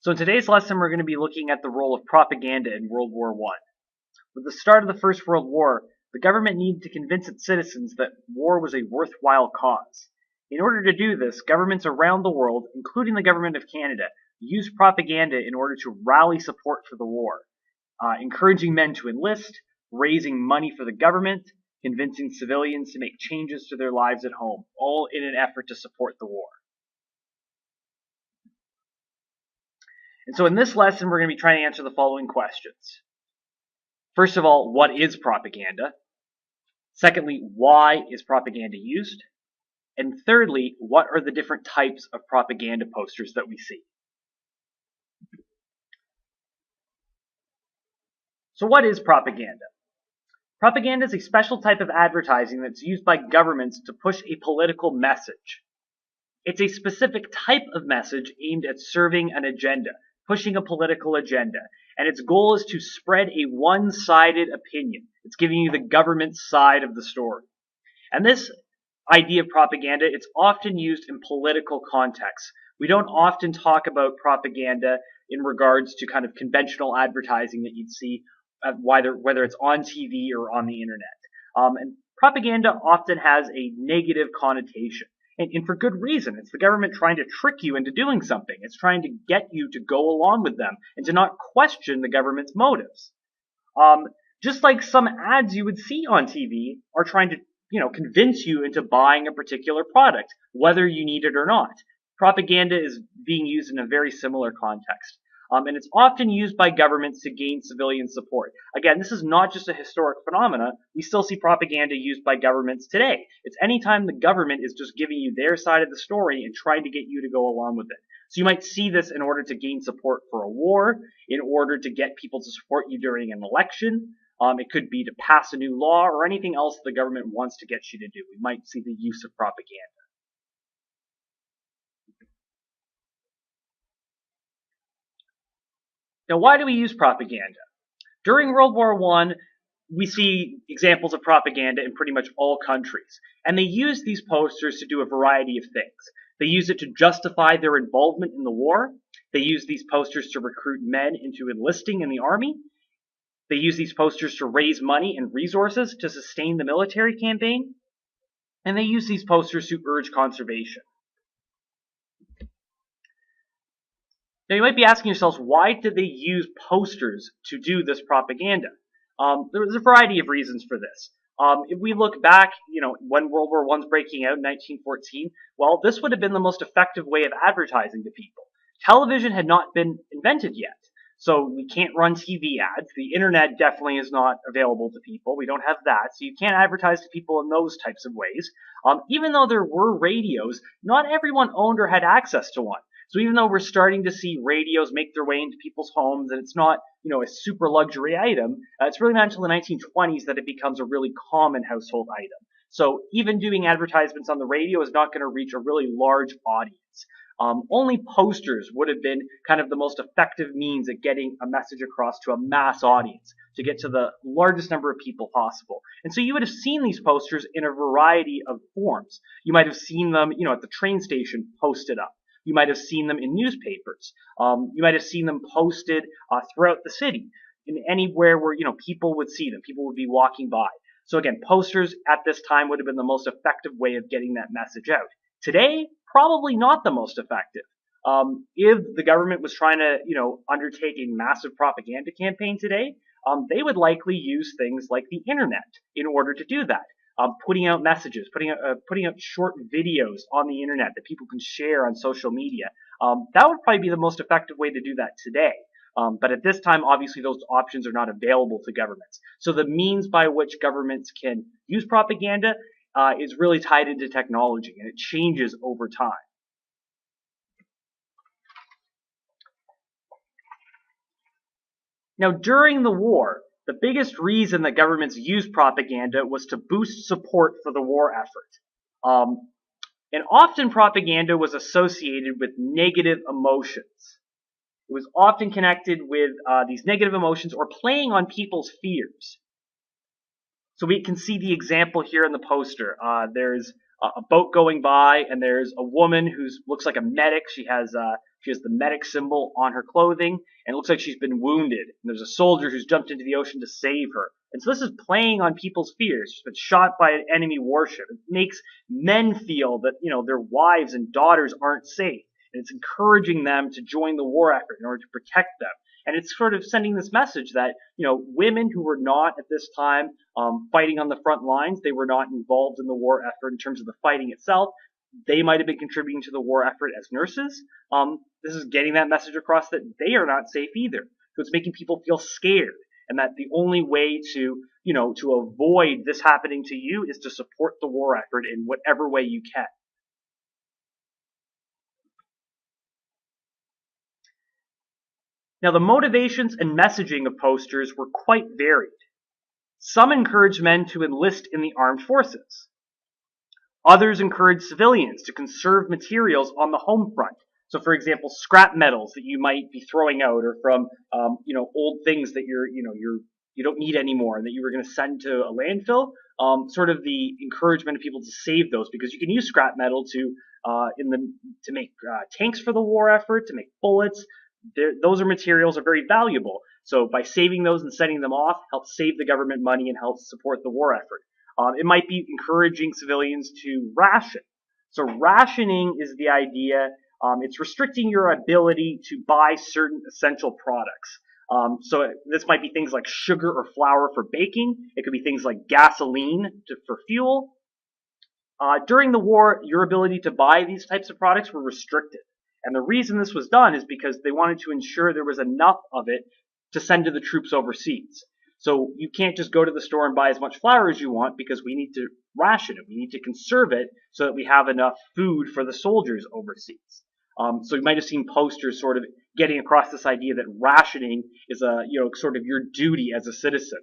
So in today's lesson, we're going to be looking at the role of propaganda in World War I. With the start of the First World War, the government needed to convince its citizens that war was a worthwhile cause. In order to do this, governments around the world, including the government of Canada, used propaganda in order to rally support for the war, encouraging men to enlist, raising money for the government, convincing civilians to make changes to their lives at home, all in an effort to support the war. And so in this lesson, we're going to be trying to answer the following questions. First of all, what is propaganda? Secondly, why is propaganda used? And thirdly, what are the different types of propaganda posters that we see? So what is propaganda? Propaganda is a special type of advertising that's used by governments to push a political message. It's a specific type of message aimed at serving an agenda, pushing a political agenda, and its goal is to spread a one-sided opinion. It's giving you the government's side of the story. And this idea of propaganda, it's often used in political contexts. We don't often talk about propaganda in regards to kind of conventional advertising that you'd see, whether it's on TV or on the internet. And propaganda often has a negative connotation. And for good reason. It's the government trying to trick you into doing something. It's trying to get you to go along with them and to not question the government's motives. Just like some ads you would see on TV are trying to, convince you into buying a particular product, whether you need it or not. Propaganda is being used in a very similar context. And it's often used by governments to gain civilian support. Again, this is not just a historic phenomena. We still see propaganda used by governments today. It's anytime the government is just giving you their side of the story and trying to get you to go along with it. So you might see this in order to gain support for a war, in order to get people to support you during an election. It could be to pass a new law or anything else the government wants to get you to do. We might see the use of propaganda. Now, why do we use propaganda? During World War I, we see examples of propaganda in pretty much all countries. And they use these posters to do a variety of things. They use it to justify their involvement in the war. They use these posters to recruit men into enlisting in the army. They use these posters to raise money and resources to sustain the military campaign. And they use these posters to urge conservation. Now you might be asking yourselves, why did they use posters to do this propaganda? There was a variety of reasons for this. If we look back, when World War I's breaking out in 1914, well, this would have been the most effective way of advertising to people. Television had not been invented yet, so we can't run TV ads. The internet definitely is not available to people. We don't have that, so you can't advertise to people in those types of ways. Even though there were radios, not everyone owned or had access to one. So even though we're starting to see radios make their way into people's homes and it's not, a super luxury item, it's really not until the 1920s that it becomes a really common household item. So even doing advertisements on the radio is not going to reach a really large audience. Only posters would have been kind of the most effective means at getting a message across to a mass audience, to get to the largest number of people possible. And so you would have seen these posters in a variety of forms. You might have seen them, at the train station posted up. You might have seen them in newspapers. You might have seen them posted throughout the city, in anywhere where people would see them. People would be walking by. So again, posters at this time would have been the most effective way of getting that message out. Today, probably not the most effective. If the government was trying to, undertake a massive propaganda campaign today, they would likely use things like the internet in order to do that. Putting out messages, putting out short videos on the internet that people can share on social media. That would probably be the most effective way to do that today. But at this time, obviously, those options are not available to governments. So the means by which governments can use propaganda is really tied into technology, and it changes over time. Now, during the war, the biggest reason that governments used propaganda was to boost support for the war effort. And often propaganda was associated with negative emotions. It was often connected with these negative emotions or playing on people's fears. So we can see the example here in the poster. There's a boat going by, and there's a woman who looks like a medic. She has She has the medic symbol on her clothing, and it looks like she's been wounded. And there's a soldier who's jumped into the ocean to save her. And so this is playing on people's fears. She's been shot by an enemy warship. It makes men feel that, their wives and daughters aren't safe. And it's encouraging them to join the war effort in order to protect them. And it's sort of sending this message that, women who were not at this time fighting on the front lines, they were not involved in the war effort in terms of the fighting itself. They might have been contributing to the war effort as nurses. This is getting that message across that they are not safe either. So it's making people feel scared, and that the only way to avoid this happening to you is to support the war effort in whatever way you can. Now, the motivations and messaging of posters were quite varied. Some encouraged men to enlist in the armed forces. Others encouraged civilians to conserve materials on the home front. So, for example, scrap metals that you might be throwing out, or from old things that you don't need anymore, and that you were going to send to a landfill. Sort of the encouragement of people to save those, because you can use scrap metal to make tanks for the war effort, to make bullets. Those materials are very valuable. So by saving those and sending them off, helps save the government money and helps support the war effort. It might be encouraging civilians to ration. So rationing is the idea. It's restricting your ability to buy certain essential products. So this might be things like sugar or flour for baking. It could be things like gasoline for fuel. During the war, your ability to buy these types of products were restricted. And the reason this was done is because they wanted to ensure there was enough of it to send to the troops overseas. So you can't just go to the store and buy as much flour as you want, because we need to ration it. We need to conserve it so that we have enough food for the soldiers overseas. So you might have seen posters sort of getting across this idea that rationing is sort of your duty as a citizen.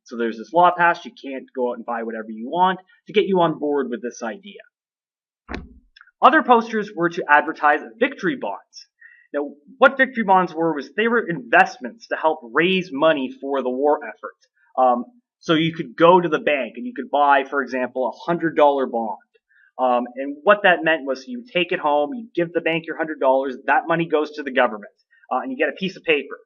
So there's this law passed, you can't go out and buy whatever you want, to get you on board with this idea. Other posters were to advertise victory bonds. Now, what victory bonds were was they were investments to help raise money for the war effort. So you could go to the bank and you could buy, for example, a $100 bond. And what that meant was you take it home, you give the bank your $100, that money goes to the government, and you get a piece of paper.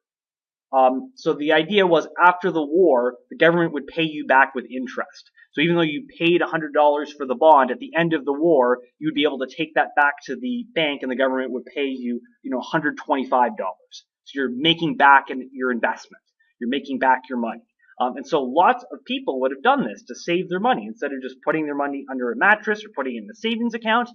So the idea was, after the war, the government would pay you back with interest. So even though you paid $100 for the bond, at the end of the war, you'd be able to take that back to the bank, and the government would pay you, $125. So you're making back your investment. You're making back your money. And so lots of people would have done this to save their money. Instead of just putting their money under a mattress or putting it in a savings account,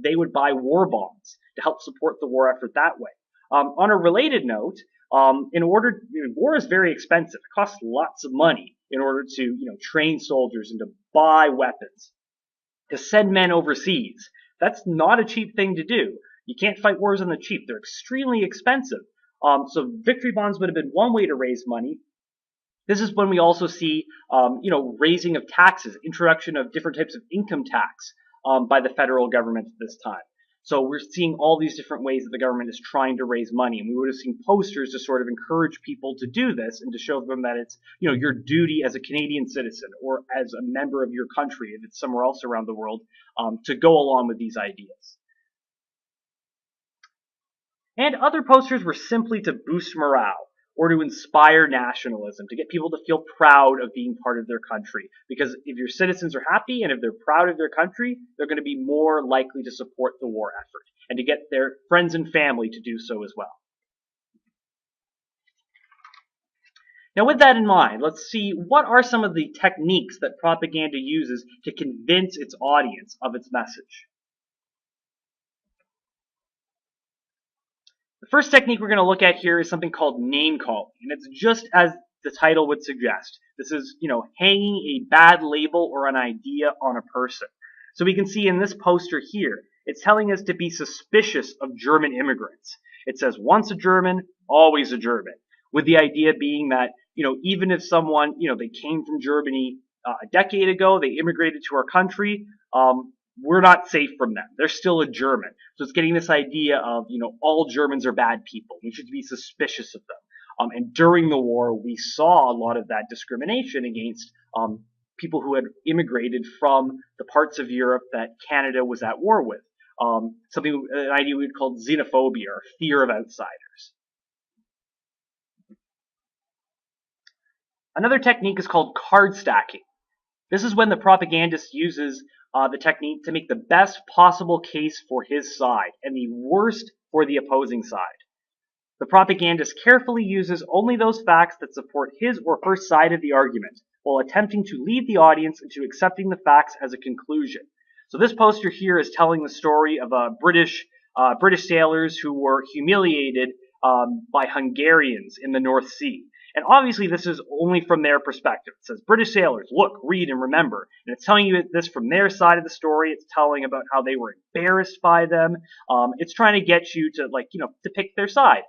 they would buy war bonds to help support the war effort that way. On a related note, war is very expensive. It costs lots of money in order to, train soldiers and to buy weapons, to send men overseas. That's not a cheap thing to do. You can't fight wars on the cheap. They're extremely expensive. So victory bonds would have been one way to raise money. This is when we also see, raising of taxes, introduction of different types of income tax by the federal government at this time. So we're seeing all these different ways that the government is trying to raise money, and we would have seen posters to sort of encourage people to do this and to show them that it's, your duty as a Canadian citizen or as a member of your country, if it's somewhere else around the world, to go along with these ideas. And other posters were simply to boost morale, or to inspire nationalism, to get people to feel proud of being part of their country. Because if your citizens are happy and if they're proud of their country, they're going to be more likely to support the war effort and to get their friends and family to do so as well. Now, with that in mind, let's see what are some of the techniques that propaganda uses to convince its audience of its message. The first technique we're going to look at here is something called name calling, and it's just as the title would suggest. This is, hanging a bad label or an idea on a person. So we can see in this poster here, it's telling us to be suspicious of German immigrants. It says, once a German, always a German, with the idea being that, even if someone, they came from Germany a decade ago, they immigrated to our country, we're not safe from them. They're still a German. So it's getting this idea of, all Germans are bad people. We should be suspicious of them. And during the war, we saw a lot of that discrimination against people who had immigrated from the parts of Europe that Canada was at war with. an idea we would call xenophobia or fear of outsiders. Another technique is called card stacking. This is when the propagandist uses the technique to make the best possible case for his side and the worst for the opposing side. The propagandist carefully uses only those facts that support his or her side of the argument, while attempting to lead the audience into accepting the facts as a conclusion. So this poster here is telling the story of British sailors who were humiliated by Hungarians in the North Sea. And obviously this is only from their perspective. It says, British sailors, look, read, and remember. And it's telling you this from their side of the story. It's telling about how they were embarrassed by them. It's trying to get you to, to pick their side.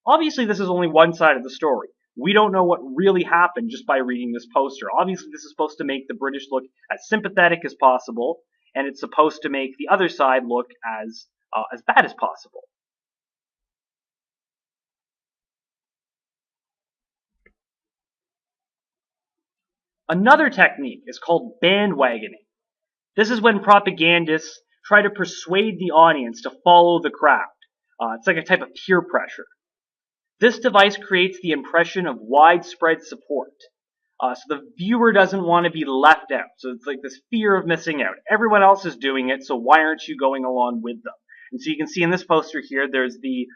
Obviously, this is only one side of the story. We don't know what really happened just by reading this poster. Obviously, this is supposed to make the British look as sympathetic as possible, and it's supposed to make the other side look as bad as possible. Another technique is called bandwagoning. This is when propagandists try to persuade the audience to follow the crowd. It's like a type of peer pressure. This device creates the impression of widespread support. So the viewer doesn't want to be left out. So it's like this fear of missing out. Everyone else is doing it, so why aren't you going along with them? And so you can see in this poster here, there's the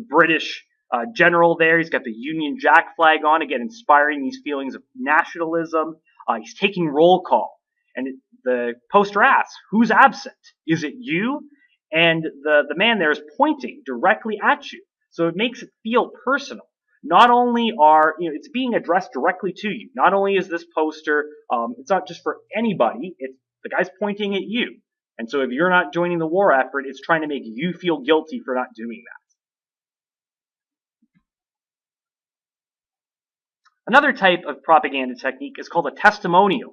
British general there. He's got the Union Jack flag on, again, inspiring these feelings of nationalism. He's taking roll call. And the poster asks, who's absent? Is it you? And the man there is pointing directly at you. So it makes it feel personal. Not only it's being addressed directly to you. Not only is this poster, it's not just for anybody. It's the guy's pointing at you. And so if you're not joining the war effort, it's trying to make you feel guilty for not doing that. Another type of propaganda technique is called a testimonial.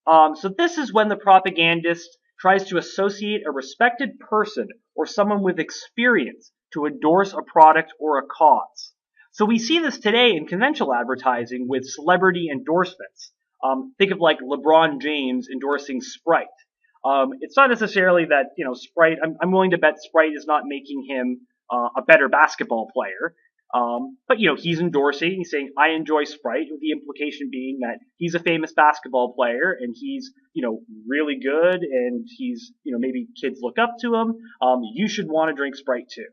So this is when the propagandist tries to associate a respected person or someone with experience to endorse a product or a cause. So we see this today in conventional advertising with celebrity endorsements. Think of like LeBron James endorsing Sprite. It's not necessarily that, Sprite, I'm willing to bet Sprite is not making him a better basketball player. But he's endorsing, he's saying, I enjoy Sprite, with the implication being that he's a famous basketball player and he's, really good and he's, maybe kids look up to him. You should want to drink Sprite too.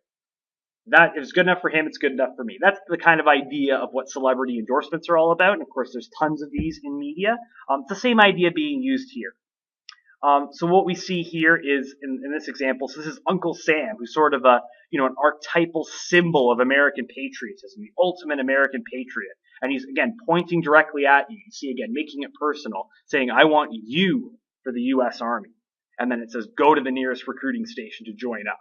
That is good enough for him, it's good enough for me. That's the kind of idea of what celebrity endorsements are all about. And of course, there's tons of these in media. It's the same idea being used here. So what we see here is, in this example, so this is Uncle Sam, who's sort of an archetypal symbol of American patriotism, the ultimate American patriot. And he's, again, pointing directly at you. You see, again, making it personal, saying, I want you for the U.S. Army. And then it says, go to the nearest recruiting station to join up.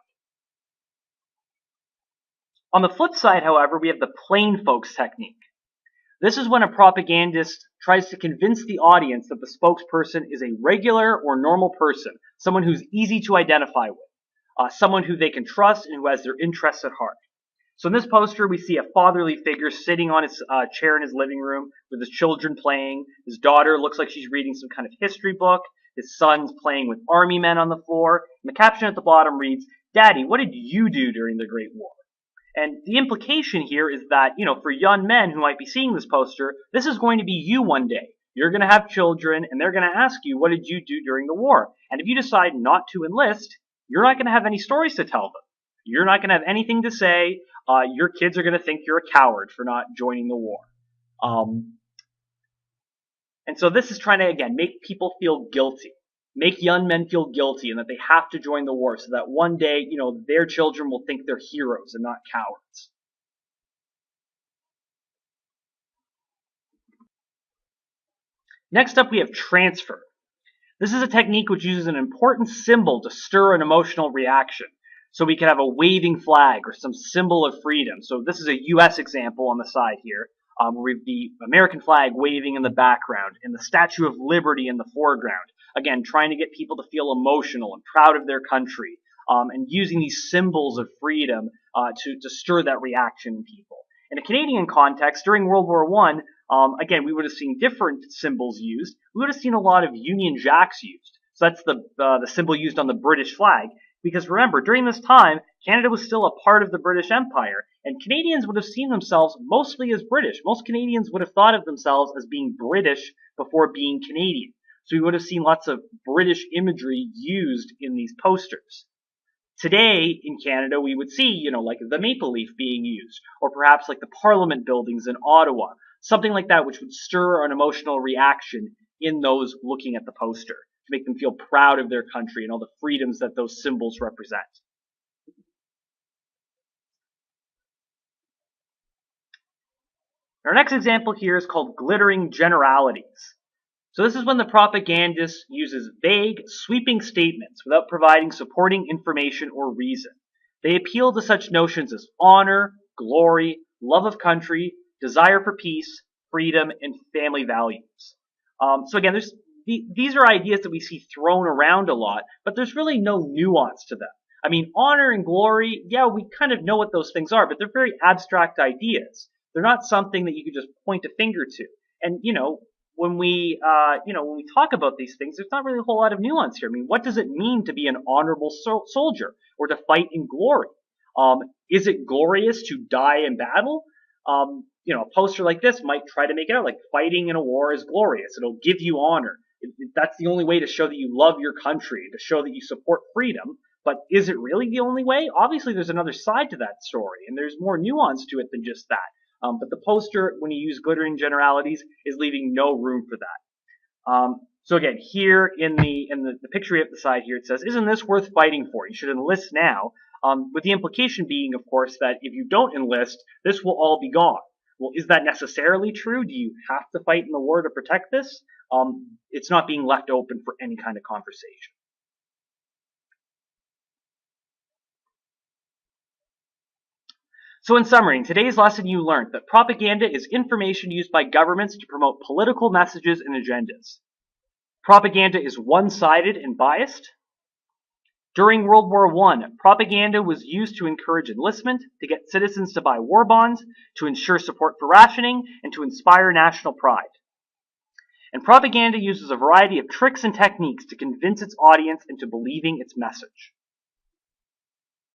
On the flip side, however, we have the plain folks technique. This is when a propagandist tries to convince the audience that the spokesperson is a regular or normal person, someone who's easy to identify with, someone who they can trust and who has their interests at heart. So in this poster, we see a fatherly figure sitting on his chair in his living room with his children playing. His daughter looks like she's reading some kind of history book. His son's playing with army men on the floor. And the caption at the bottom reads, Daddy, what did you do during the Great War? And the implication here is that, for young men who might be seeing this poster, this is going to be you one day. You're going to have children, and they're going to ask you, what did you do during the war? And if you decide not to enlist, you're not going to have any stories to tell them. You're not going to have anything to say. Your kids are going to think you're a coward for not joining the war. And so this is trying to, again, make people feel guilty. Make young men feel guilty and that they have to join the war so that one day, their children will think they're heroes and not cowards. Next up, we have transfer. This is a technique which uses an important symbol to stir an emotional reaction. So we could have a waving flag or some symbol of freedom. So this is a U.S. example on the side here, where we have the American flag waving in the background and the Statue of Liberty in the foreground. Again, trying to get people to feel emotional and proud of their country, and using these symbols of freedom to stir that reaction in people. In a Canadian context, during World War I, again, we would have seen different symbols used. We would have seen a lot of Union Jacks used. So that's the symbol used on the British flag. Because remember, during this time, Canada was still a part of the British Empire, and Canadians would have seen themselves mostly as British. Most Canadians would have thought of themselves as being British before being Canadian. So we would have seen lots of British imagery used in these posters. Today in Canada, we would see, like the maple leaf being used, or perhaps like the Parliament buildings in Ottawa, something like that, which would stir an emotional reaction in those looking at the poster to make them feel proud of their country and all the freedoms that those symbols represent. Our next example here is called glittering generalities. So this is when the propagandist uses vague, sweeping statements without providing supporting information or reason. They appeal to such notions as honor, glory, love of country, desire for peace, freedom, and family values. So again, these are ideas that we see thrown around a lot, but there's really no nuance to them. I mean, honor and glory, yeah, we kind of know what those things are, but they're very abstract ideas. They're not something that you could just point a finger to. And, when we talk about these things, there's not really a whole lot of nuance here. I mean, what does it mean to be an honorable soldier or to fight in glory? Is it glorious to die in battle? A poster like this might try to make it out like fighting in a war is glorious. It'll give you honor. That's the only way to show that you love your country, to show that you support freedom. But is it really the only way? Obviously, there's another side to that story, and there's more nuance to it than just that. But the poster, when you use glittering generalities, is leaving no room for that. So again, here in the picture at the side here, it says, "Isn't this worth fighting for? You should enlist now." With the implication being, of course, that if you don't enlist, this will all be gone. Well, is that necessarily true? Do you have to fight in the war to protect this? It's not being left open for any kind of conversation. So in summary, in today's lesson you learned that propaganda is information used by governments to promote political messages and agendas. Propaganda is one-sided and biased. During World War I, propaganda was used to encourage enlistment, to get citizens to buy war bonds, to ensure support for rationing, and to inspire national pride. And propaganda uses a variety of tricks and techniques to convince its audience into believing its message.